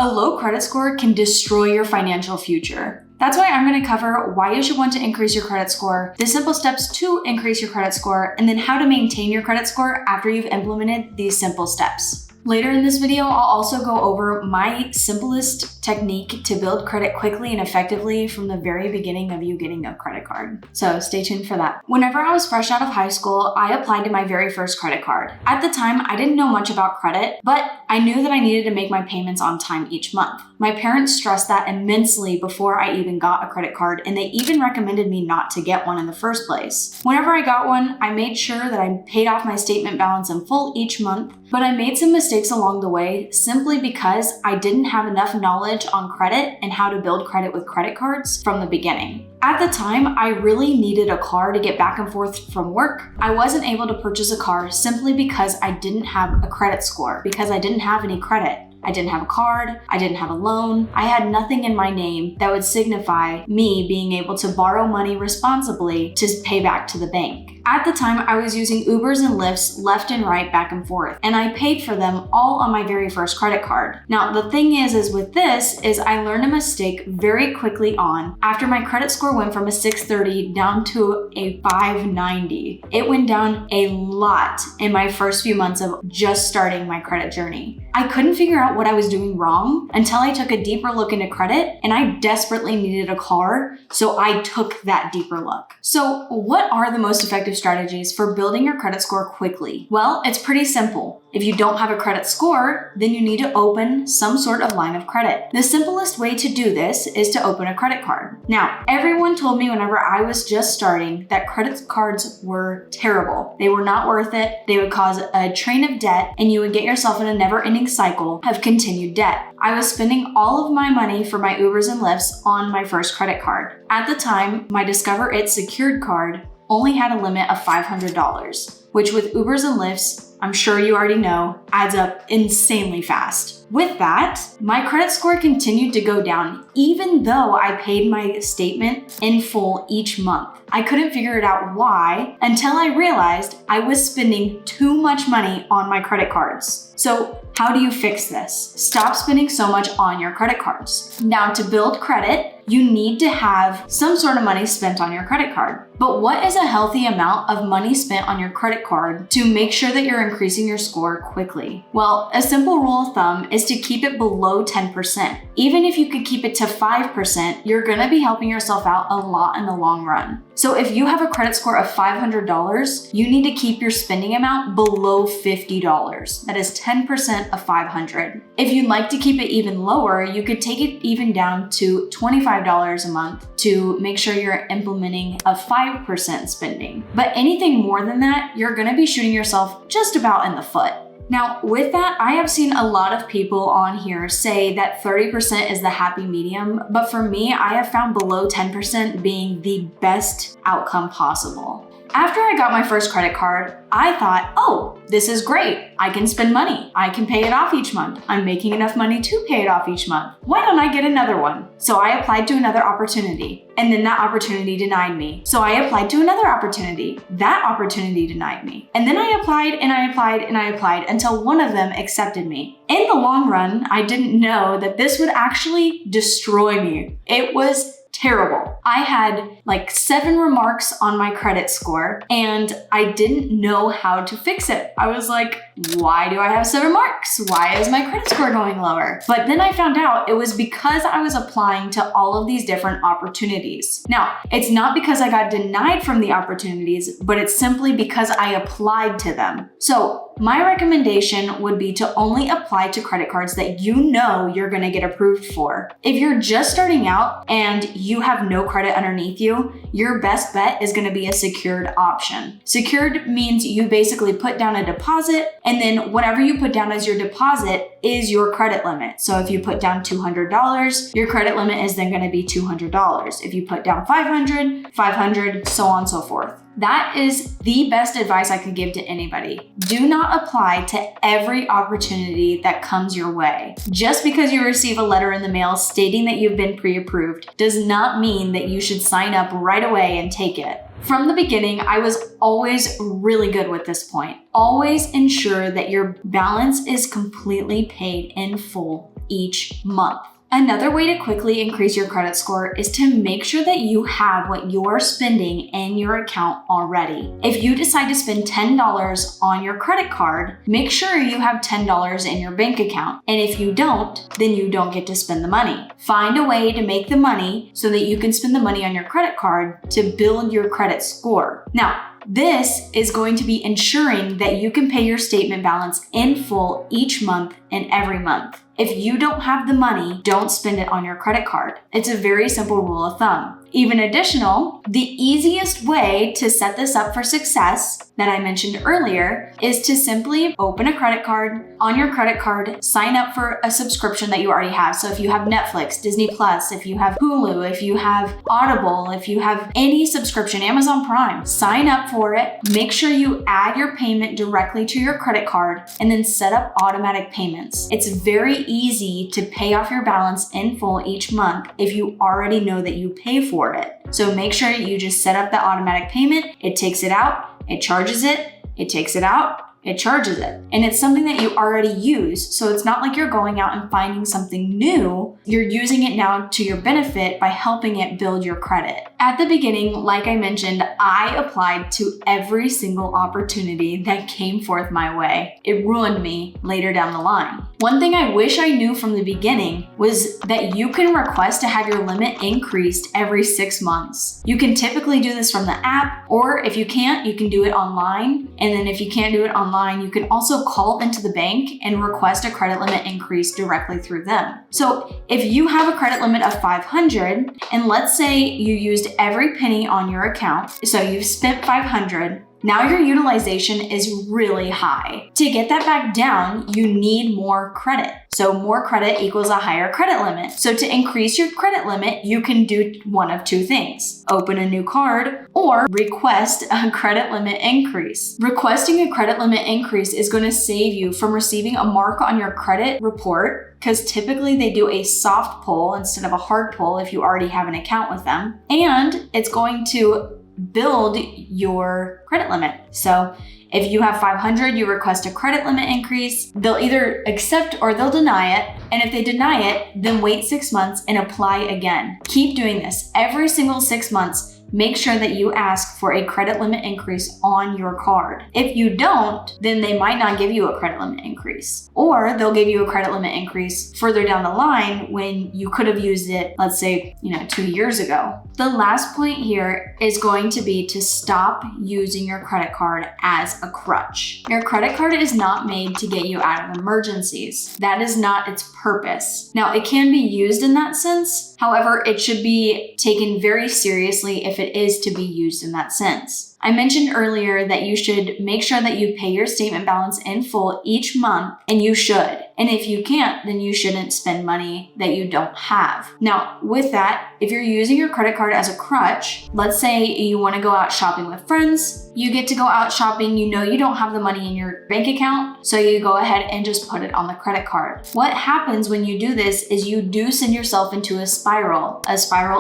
A low credit score can destroy your financial future. That's why I'm going to cover why you should want to increase your credit score, the simple steps to increase your credit score, and then how to maintain your credit score after you've implemented these simple steps. Later in this video, I'll also go over my simplest technique to build credit quickly and effectively from the very beginning of you getting a credit card. So stay tuned for that. Whenever I was fresh out of high school, I applied to my very first credit card. At the time, I didn't know much about credit, but I knew that I needed to make my payments on time each month. My parents stressed that immensely before I even got a credit card, and they even recommended me not to get one in the first place. Whenever I got one, I made sure that I paid off my statement balance in full each month, but I made some mistakes along the way simply because I didn't have enough knowledge on credit and how to build credit with credit cards from the beginning. At the time, I really needed a car to get back and forth from work. I wasn't able to purchase a car simply because I didn't have a credit score, because I didn't have any credit. I didn't have a card, I didn't have a loan, I had nothing in my name that would signify me being able to borrow money responsibly to pay back to the bank. At the time, I was using Ubers and Lyfts left and right, back and forth, and I paid for them all on my very first credit card. Now, the thing is with this is I learned a mistake very quickly on after my credit score went from a 630 down to a 590. It went down a lot in my first few months of just starting my credit journey. I couldn't figure out what I was doing wrong until I took a deeper look into credit, and I desperately needed a car, so I took that deeper look. So what are the most effective strategies for building your credit score quickly? Well, it's pretty simple. If you don't have a credit score, then you need to open some sort of line of credit. The simplest way to do this is to open a credit card. Now, everyone told me whenever I was just starting that credit cards were terrible. They were not worth it. They would cause a train of debt, and you would get yourself in a never-ending cycle of continued debt. I was spending all of my money for my Ubers and Lyfts on my first credit card. At the time, my Discover It secured card only had a limit of $500, which with Ubers and Lyfts, I'm sure you already know, adds up insanely fast. With that, my credit score continued to go down even though I paid my statement in full each month. I couldn't figure it out why until I realized I was spending too much money on my credit cards. So how do you fix this? Stop spending so much on your credit cards. Now, to build credit, you need to have some sort of money spent on your credit card. But what is a healthy amount of money spent on your credit card to make sure that you're increasing your score quickly? Well, a simple rule of thumb is to keep it below 10%. Even if you could keep it to 5%, you're gonna be helping yourself out a lot in the long run. So if you have a credit score of $500, you need to keep your spending amount below $50. That is 10% of $500. If you'd like to keep it even lower, you could take it even down to $25 a month to make sure you're implementing a 5% spending. But anything more than that, you're gonna be shooting yourself just about in the foot. Now, with that, I have seen a lot of people on here say that 30% is the happy medium, but for me, I have found below 10% being the best outcome possible. After I got my first credit card, I thought, oh, this is great. I can spend money. I can pay it off each month. I'm making enough money to pay it off each month. Why don't I get another one? So I applied to another opportunity, and then that opportunity denied me. So I applied to another opportunity. That opportunity denied me. And then I applied and I applied and I applied until one of them accepted me. In the long run, I didn't know that this would actually destroy me. It was terrible. I had like 7 remarks on my credit score and I didn't know how to fix it. I was like, why do I have 7 marks? Why is my credit score going lower? But then I found out it was because I was applying to all of these different opportunities. Now, it's not because I got denied from the opportunities, but it's simply because I applied to them. So my recommendation would be to only apply to credit cards that you know you're gonna get approved for. If you're just starting out and you have no credit underneath you, your best bet is gonna be a secured option. Secured means you basically put down a deposit, and then whatever you put down as your deposit is your credit limit. So if you put down $200, your credit limit is then gonna be $200. If you put down $500, $500, so on and so forth. That is the best advice I could give to anybody. Do not apply to every opportunity that comes your way. Just because you receive a letter in the mail stating that you've been pre-approved does not mean that you should sign up right away and take it. From the beginning, I was always really good with this point. Always ensure that your balance is completely paid in full each month. Another way to quickly increase your credit score is to make sure that you have what you're spending in your account already. If you decide to spend $10 on your credit card, make sure you have $10 in your bank account. And if you don't, then you don't get to spend the money. Find a way to make the money so that you can spend the money on your credit card to build your credit score. Now, this is going to be ensuring that you can pay your statement balance in full each month and every month. If you don't have the money, don't spend it on your credit card. It's a very simple rule of thumb. Even additional, the easiest way to set this up for success that I mentioned earlier is to simply open a credit card. On your credit card, sign up for a subscription that you already have. So if you have Netflix, Disney Plus, if you have Hulu, if you have Audible, if you have any subscription, Amazon Prime, sign up for it. Make sure you add your payment directly to your credit card and then set up automatic payments. It's very easy to pay off your balance in full each month if you already know that you pay for it. So make sure you just set up the automatic payment. It takes it out, it charges it, it takes it out, it charges it. And it's something that you already use. So it's not like you're going out and finding something new. You're using it now to your benefit by helping it build your credit. At the beginning, like I mentioned, I applied to every single opportunity that came forth my way. It ruined me later down the line. One thing I wish I knew from the beginning was that you can request to have your limit increased every 6 months. You can typically do this from the app, or if you can't, you can do it online. And then if you can't do it online, you can also call into the bank and request a credit limit increase directly through them. So if you have a credit limit of $500, and let's say you used every penny on your account, so you've spent $500, now your utilization is really high. To get that back down, you need more credit. So more credit equals a higher credit limit. So to increase your credit limit, you can do one of two things: open a new card or request a credit limit increase. Requesting a credit limit increase is going to save you from receiving a mark on your credit report, because typically they do a soft pull instead of a hard pull if you already have an account with them. And it's going to build your credit limit. So if you have 500, you request a credit limit increase, they'll either accept or they'll deny it. And if they deny it, then wait 6 months and apply again. Keep doing this every single 6 months. Make sure that you ask for a credit limit increase on your card. If you don't, then they might not give you a credit limit increase, or they'll give you a credit limit increase further down the line when you could have used it, let's say, 2 years ago. The last point here is going to be to stop using your credit card as a crutch. Your credit card is not made to get you out of emergencies. That is not its purpose. Now, it can be used in that sense. However, it should be taken very seriously if it is to be used in that sense. I mentioned earlier that you should make sure that you pay your statement balance in full each month, and you should. And if you can't, then you shouldn't spend money that you don't have. Now, with that, if you're using your credit card as a crutch, let's say you want to go out shopping with friends, you get to go out shopping, you know you don't have the money in your bank account, so you go ahead and just put it on the credit card. What happens when you do this is you do send yourself into a spiral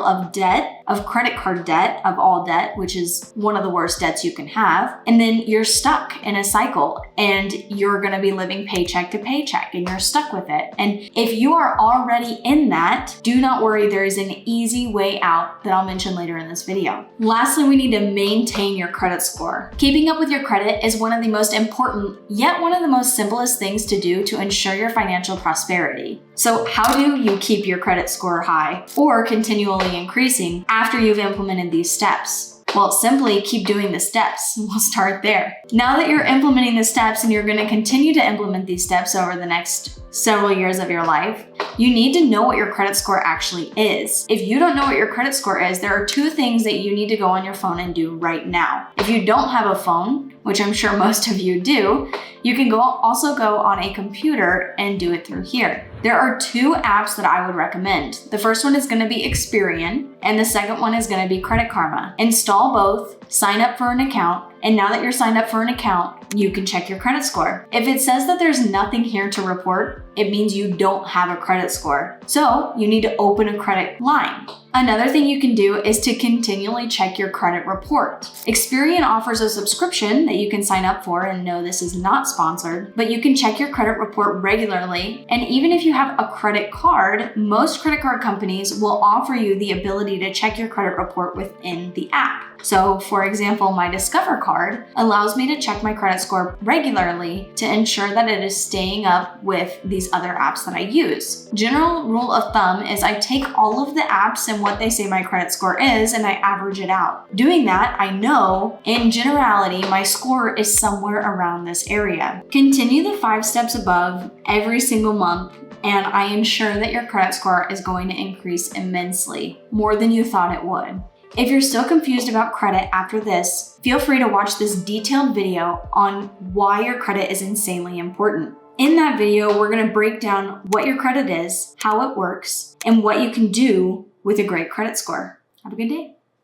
of debt, of credit card debt, of all debt, which is one of the worst debts you can have. And then you're stuck in a cycle and you're going to be living paycheck to paycheck and you're stuck with it. And if you are already in that, do not worry, there is an easy way out that I'll mention later in this video. Lastly, we need to maintain your credit score. Keeping up with your credit is one of the most important, yet one of the most simplest things to do to ensure your financial prosperity. So how do you keep your credit score high or continually increasing after you've implemented these steps? Well, simply keep doing the steps. We'll start there. Now that you're implementing the steps and you're going to continue to implement these steps over the next several years of your life, you need to know what your credit score actually is. If you don't know what your credit score is, there are two things that you need to go on your phone and do right now. If you don't have a phone, which I'm sure most of you do, you can also go on a computer and do it through here. There are two apps that I would recommend. The first one is going to be Experian, and the second one is going to be Credit Karma. Install both, sign up for an account, And now that you're signed up for an account, you can check your credit score. If it says that there's nothing here to report, it means you don't have a credit score. So you need to open a credit line. Another thing you can do is to continually check your credit report. Experian offers a subscription that you can sign up for, and no, this is not sponsored, but you can check your credit report regularly. And even if you have a credit card, most credit card companies will offer you the ability to check your credit report within the app. So for example, my Discover card allows me to check my credit score regularly to ensure that it is staying up with these other apps that I use. General rule of thumb is I take all of the apps and what they say my credit score is and I average it out. Doing that, I know in generality, my score is somewhere around this area. Continue the 5 steps above every single month, and I ensure that your credit score is going to increase immensely, more than you thought it would. If you're still confused about credit after this, feel free to watch this detailed video on why your credit is insanely important. In that video, we're going to break down what your credit is, how it works, and what you can do with a great credit score. Have a good day.